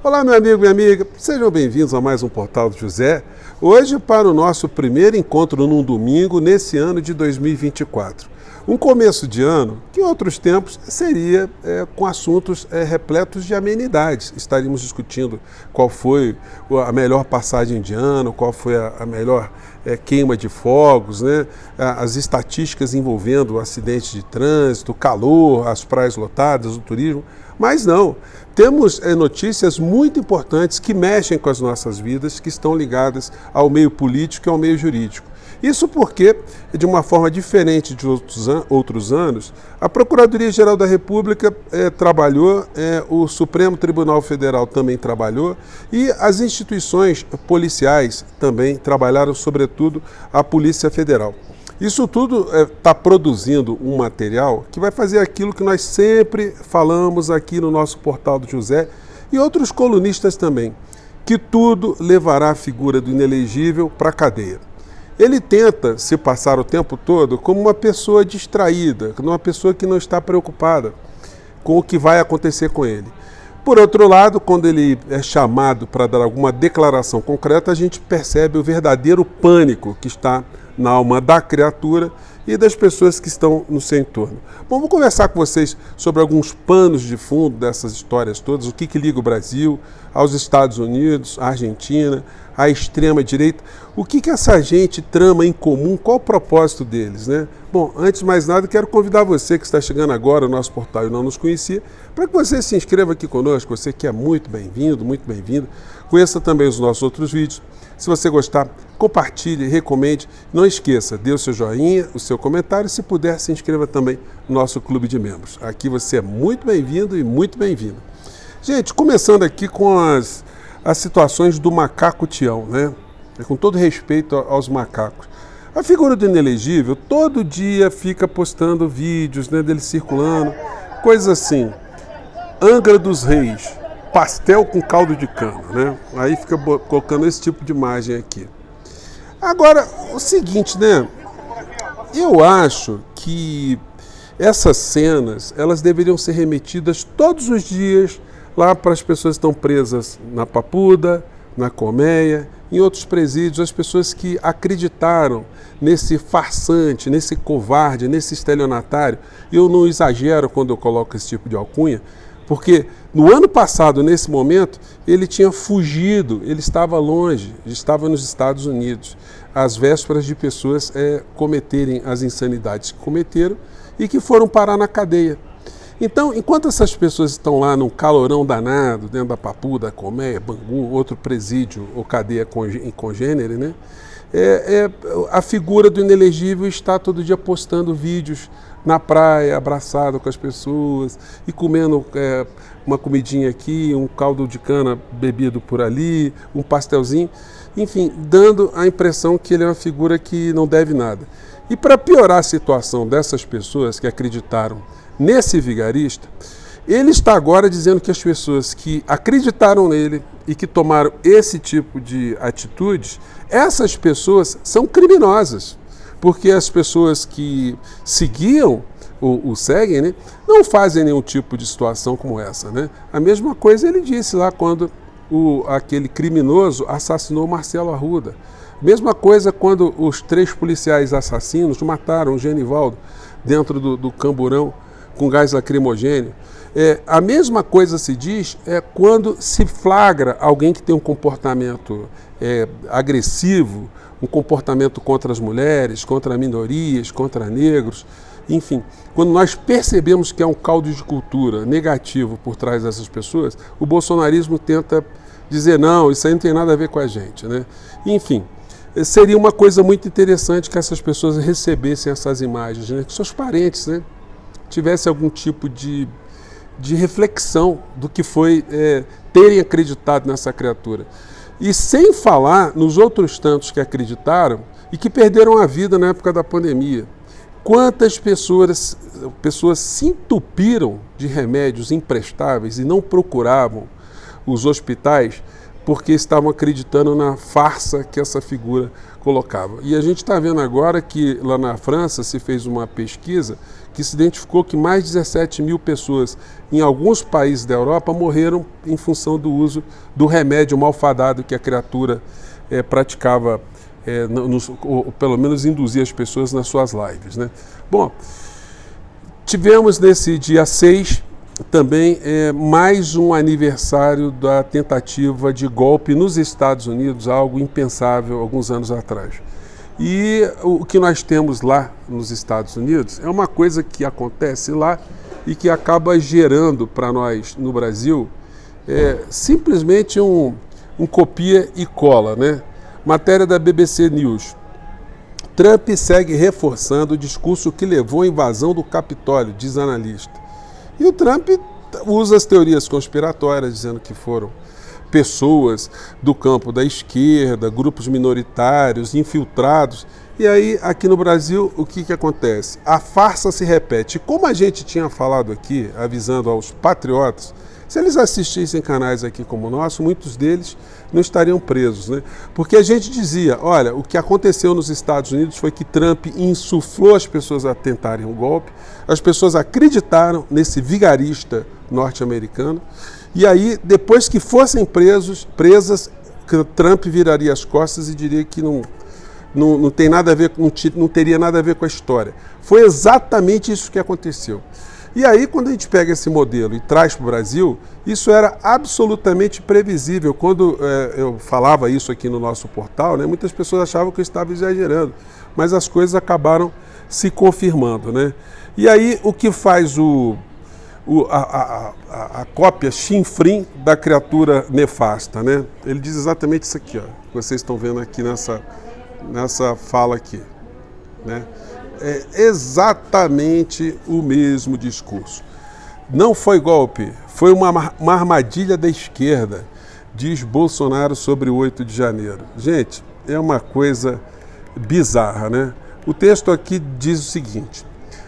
Olá, meu amigo e minha amiga, sejam bem-vindos a mais um Portal do José. Hoje para o nosso primeiro encontro num domingo nesse ano de 2024. Um começo de ano que em outros tempos seria com assuntos repletos de amenidades. Estaríamos discutindo qual foi a melhor passagem de ano, qual foi a melhor queima de fogos, né? As estatísticas envolvendo acidentes de trânsito, o calor, as praias lotadas, o turismo. Mas não, temos notícias muito importantes que mexem com as nossas vidas, que estão ligadas ao meio político e ao meio jurídico. Isso porque, de uma forma diferente de outros anos, a Procuradoria-Geral da República trabalhou, o Supremo Tribunal Federal também trabalhou e as instituições policiais também trabalharam, sobretudo a Polícia Federal. Isso tudo está produzindo um material que vai fazer aquilo que nós sempre falamos aqui no nosso Portal do José e outros colunistas também, que tudo levará a figura do inelegível para a cadeia. Ele tenta se passar o tempo todo como uma pessoa distraída, como uma pessoa que não está preocupada com o que vai acontecer com ele. Por outro lado, quando ele é chamado para dar alguma declaração concreta, a gente percebe o verdadeiro pânico que está na alma da criatura e das pessoas que estão no seu entorno. Bom, vou conversar com vocês sobre alguns panos de fundo dessas histórias todas, o que liga o Brasil aos Estados Unidos, à Argentina, à extrema-direita, o que essa gente trama em comum, qual o propósito deles, né? Bom, antes de mais nada, quero convidar você que está chegando agora ao nosso portal e não nos conhecia, para que você se inscreva aqui conosco, você que é muito bem-vindo, muito bem-vinda. Conheça também os nossos outros vídeos. Se você gostar, compartilhe, recomende. Não esqueça, dê o seu joinha, o seu comentário e, se puder, se inscreva também no nosso clube de membros. Aqui você é muito bem-vindo e muito bem-vinda. Gente, começando aqui com as situações do macaco Tião, né? Com todo respeito aos macacos. A figura do inelegível todo dia fica postando vídeos, né, dele circulando, coisas assim. Angra dos Reis, pastel com caldo de cana, né? Aí fica colocando esse tipo de imagem aqui. Agora, o seguinte, né? Eu acho que essas cenas, elas deveriam ser remetidas todos os dias lá para as pessoas que estão presas na Papuda, na Colmeia, em outros presídios, as pessoas que acreditaram nesse farsante, nesse covarde, nesse estelionatário. Eu não exagero quando eu coloco esse tipo de alcunha, porque no ano passado, nesse momento, ele tinha fugido, ele estava longe, estava nos Estados Unidos, às vésperas de pessoas cometerem as insanidades que cometeram e que foram parar na cadeia. Então, enquanto essas pessoas estão lá num calorão danado, dentro da Papuda, Colmeia, Bangu, outro presídio ou cadeia congênere, né? A figura do inelegível está todo dia postando vídeos na praia, abraçado com as pessoas e comendo uma comidinha aqui, um caldo de cana bebido por ali, um pastelzinho, enfim, dando a impressão que ele é uma figura que não deve nada. E para piorar a situação dessas pessoas que acreditaram nesse vigarista, ele está agora dizendo que as pessoas que acreditaram nele e que tomaram esse tipo de atitudes, essas pessoas são criminosas, porque as pessoas que seguiam o seguem, né, não fazem nenhum tipo de situação como essa, né? A mesma coisa ele disse lá quando aquele criminoso assassinou Marcelo Arruda. Mesma coisa quando os 3 policiais assassinos mataram o Genivaldo dentro do camburão com gás lacrimogêneo. A mesma coisa se diz quando se flagra alguém que tem um comportamento agressivo, um comportamento contra as mulheres, contra minorias, contra negros, enfim. Quando nós percebemos que é um caldo de cultura negativo por trás dessas pessoas, o bolsonarismo tenta dizer, não, isso aí não tem nada a ver com a gente, né? Enfim, seria uma coisa muito interessante que essas pessoas recebessem essas imagens, né? Que seus parentes, né, tivesse algum tipo de reflexão do que foi terem acreditado nessa criatura. E sem falar nos outros tantos que acreditaram e que perderam a vida na época da pandemia. Quantas pessoas se entupiram de remédios imprestáveis e não procuravam os hospitais porque estavam acreditando na farsa que essa figura colocava. E a gente está vendo agora que lá na França se fez uma pesquisa que se identificou que mais de 17 mil pessoas em alguns países da Europa morreram em função do uso do remédio malfadado que a criatura praticava, ou pelo menos induzia as pessoas nas suas lives, né? Bom, tivemos nesse dia 6 também mais um aniversário da tentativa de golpe nos Estados Unidos, algo impensável alguns anos atrás. E o que nós temos lá nos Estados Unidos é uma coisa que acontece lá e que acaba gerando para nós no Brasil simplesmente um copia e cola, né? Matéria da BBC News. Trump segue reforçando o discurso que levou à invasão do Capitólio, diz analista. E o Trump usa as teorias conspiratórias, dizendo que foram pessoas do campo da esquerda, grupos minoritários, infiltrados. E aí, aqui no Brasil, o que acontece? A farsa se repete. Como a gente tinha falado aqui, avisando aos patriotas, se eles assistissem canais aqui como o nosso, muitos deles não estariam presos, né? Porque a gente dizia, olha, o que aconteceu nos Estados Unidos foi que Trump insuflou as pessoas a tentarem um golpe, as pessoas acreditaram nesse vigarista norte-americano, e aí, depois que fossem presas, Trump viraria as costas e diria que não tem nada a ver, não teria nada a ver com a história. Foi exatamente isso que aconteceu. E aí, quando a gente pega esse modelo e traz para o Brasil, isso era absolutamente previsível. Quando eu falava isso aqui no nosso portal, né, muitas pessoas achavam que eu estava exagerando, mas as coisas acabaram se confirmando, né? E aí, o que faz a cópia chinfrim da criatura nefasta, né? Ele diz exatamente isso aqui, ó, que vocês estão vendo aqui nessa fala aqui, né? É exatamente o mesmo discurso. Não foi golpe, foi uma armadilha da esquerda, diz Bolsonaro sobre o 8 de janeiro. Gente, é uma coisa bizarra, né? O texto aqui diz o seguinte: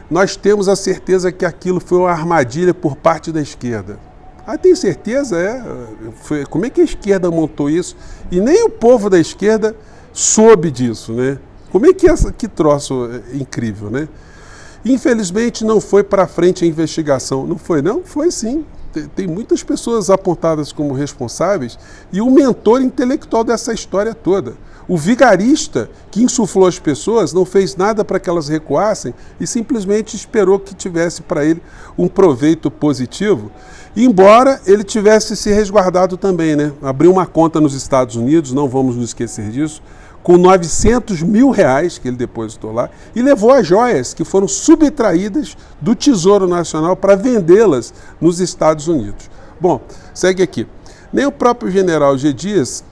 nós temos a certeza que aquilo foi uma armadilha por parte da esquerda. Ah, tem certeza? Como é que a esquerda montou isso? E nem o povo da esquerda soube disso, né? Como é que troço incrível, né? Infelizmente não foi para frente a investigação. Não foi, não? Foi sim. Tem muitas pessoas apontadas como responsáveis e o mentor intelectual dessa história toda. O vigarista que insuflou as pessoas não fez nada para que elas recuassem e simplesmente esperou que tivesse para ele um proveito positivo, embora ele tivesse se resguardado também, né? Abriu uma conta nos Estados Unidos, não vamos nos esquecer disso, com 900 mil reais que ele depositou lá, e levou as joias que foram subtraídas do Tesouro Nacional para vendê-las nos Estados Unidos. Bom, segue aqui. Nem o próprio general G. Dias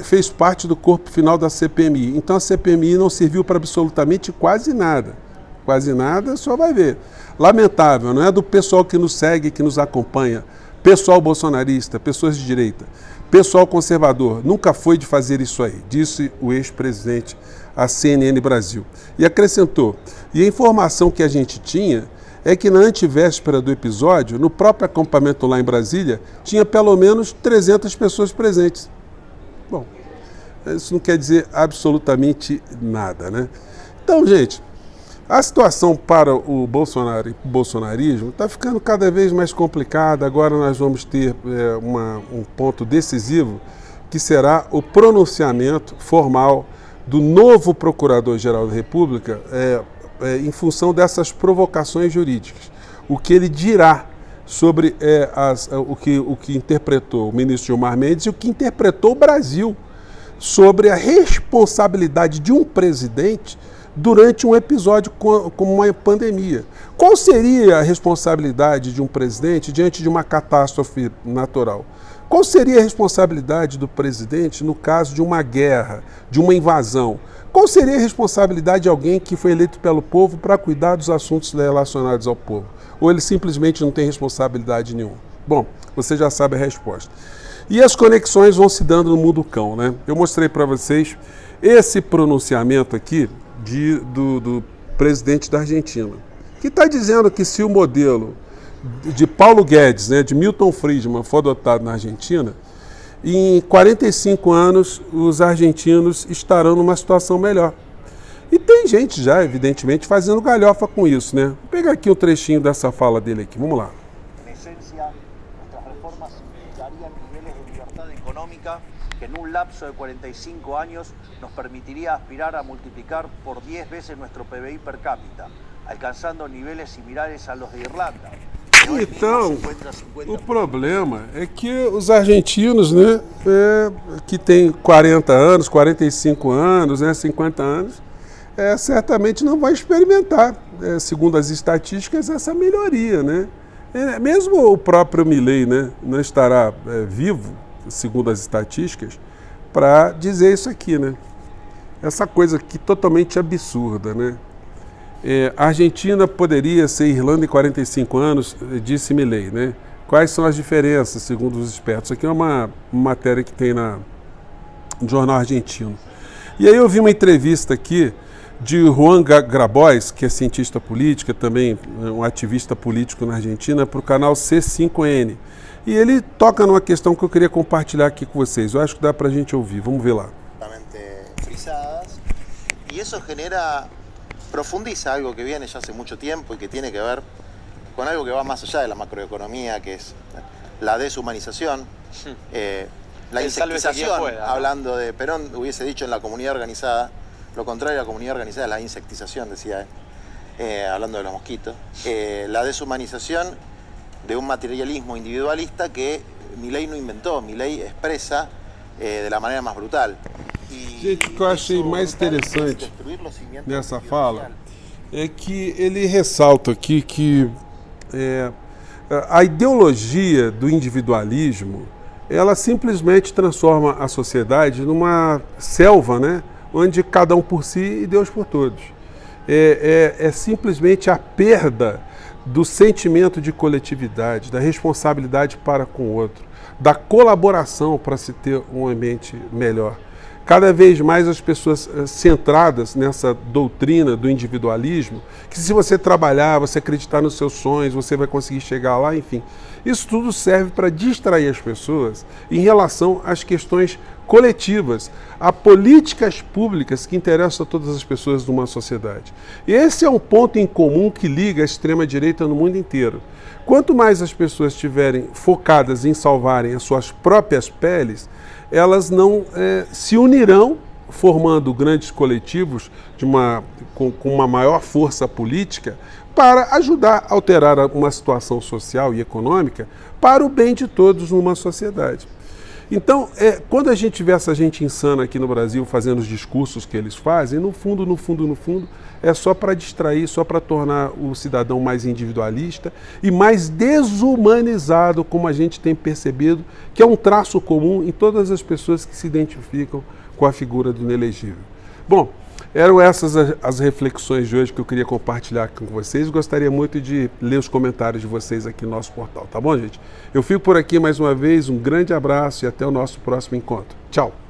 fez parte do corpo final da CPMI, então a CPMI não serviu para absolutamente quase nada. Quase nada, só vai ver. Lamentável, não é do pessoal que nos segue, que nos acompanha, pessoal bolsonarista, pessoas de direita. Pessoal conservador, nunca foi de fazer isso aí, disse o ex-presidente à CNN Brasil. E acrescentou, e a informação que a gente tinha é que na antevéspera do episódio, no próprio acampamento lá em Brasília, tinha pelo menos 300 pessoas presentes. Bom, isso não quer dizer absolutamente nada, né? Então, gente, a situação para o Bolsonaro e o bolsonarismo está ficando cada vez mais complicada. Agora nós vamos ter um ponto decisivo, que será o pronunciamento formal do novo Procurador-Geral da República em função dessas provocações jurídicas. O que ele dirá sobre o que interpretou o ministro Gilmar Mendes e o que interpretou o Brasil sobre a responsabilidade de um presidente durante um episódio como uma pandemia. Qual seria a responsabilidade de um presidente diante de uma catástrofe natural? Qual seria a responsabilidade do presidente no caso de uma guerra, de uma invasão? Qual seria a responsabilidade de alguém que foi eleito pelo povo para cuidar dos assuntos relacionados ao povo? Ou ele simplesmente não tem responsabilidade nenhuma? Bom, você já sabe a resposta. E as conexões vão se dando no mundo cão, né? Eu mostrei para vocês esse pronunciamento aqui do presidente da Argentina, que está dizendo que se o modelo de Paulo Guedes, né, de Milton Friedman, for adotado na Argentina, em 45 anos os argentinos estarão numa situação melhor. E tem gente já, evidentemente, fazendo galhofa com isso, né? Vou pegar aqui um trechinho dessa fala dele aqui, vamos lá. En esencia, nuestras reformas darían niveles de libertad económica que en un lapso de 45 años nos permitiría aspirar a multiplicar por 10 veces nuestro PBI per cápita, alcanzando niveles similares a los de Irlanda. Então, o problema é que os argentinos, né, que têm 40 anos, 45 anos, né, 50 anos, certamente não vão experimentar, segundo as estatísticas, essa melhoria, né? Mesmo o próprio Milei, né, não estará vivo, segundo as estatísticas, para dizer isso aqui, né? Essa coisa aqui totalmente absurda, né? A Argentina poderia ser Irlanda em 45 anos, disse Milei, né? Quais são as diferenças, segundo os expertos? Isso aqui é uma matéria que tem no jornal argentino. E aí eu vi uma entrevista aqui de Juan Grabois, que é cientista político, também um ativista político na Argentina, para o canal C5N. E ele toca numa questão que eu queria compartilhar aqui com vocês. Eu acho que dá para a gente ouvir. Vamos ver lá. Frisadas, y eso profundiza algo que viene ya hace mucho tiempo y que tiene que ver con algo que va más allá de la macroeconomía, que es la deshumanización, la insectización. Pueda, ¿no? Hablando de Perón, hubiese dicho en la comunidad organizada, lo contrario a la comunidad organizada es la insectización, decía él, hablando de los mosquitos. La deshumanización de un materialismo individualista que Milei no inventó, Milei expresa de la manera más brutal. Gente, o que eu achei mais interessante nessa fala é que ele ressalta aqui que a ideologia do individualismo, ela simplesmente transforma a sociedade numa selva, né, onde cada um por si e Deus por todos. É simplesmente a perda do sentimento de coletividade, da responsabilidade para com o outro, da colaboração para se ter um ambiente melhor. Cada vez mais as pessoas centradas nessa doutrina do individualismo, que se você trabalhar, você acreditar nos seus sonhos, você vai conseguir chegar lá, enfim. Isso tudo serve para distrair as pessoas em relação às questões coletivas, a políticas públicas que interessam a todas as pessoas de uma sociedade. E esse é um ponto em comum que liga a extrema-direita no mundo inteiro. Quanto mais as pessoas estiverem focadas em salvarem as suas próprias peles, elas não se unirão, formando grandes coletivos com uma maior força política para ajudar a alterar uma situação social e econômica para o bem de todos numa sociedade. Então, quando a gente vê essa gente insana aqui no Brasil fazendo os discursos que eles fazem, no fundo, é só para distrair, só para tornar o cidadão mais individualista e mais desumanizado, como a gente tem percebido, que é um traço comum em todas as pessoas que se identificam com a figura do inelegível. Bom, eram essas as reflexões de hoje que eu queria compartilhar com vocês. Gostaria muito de ler os comentários de vocês aqui no nosso portal, tá bom, gente? Eu fico por aqui mais uma vez, um grande abraço e até o nosso próximo encontro. Tchau!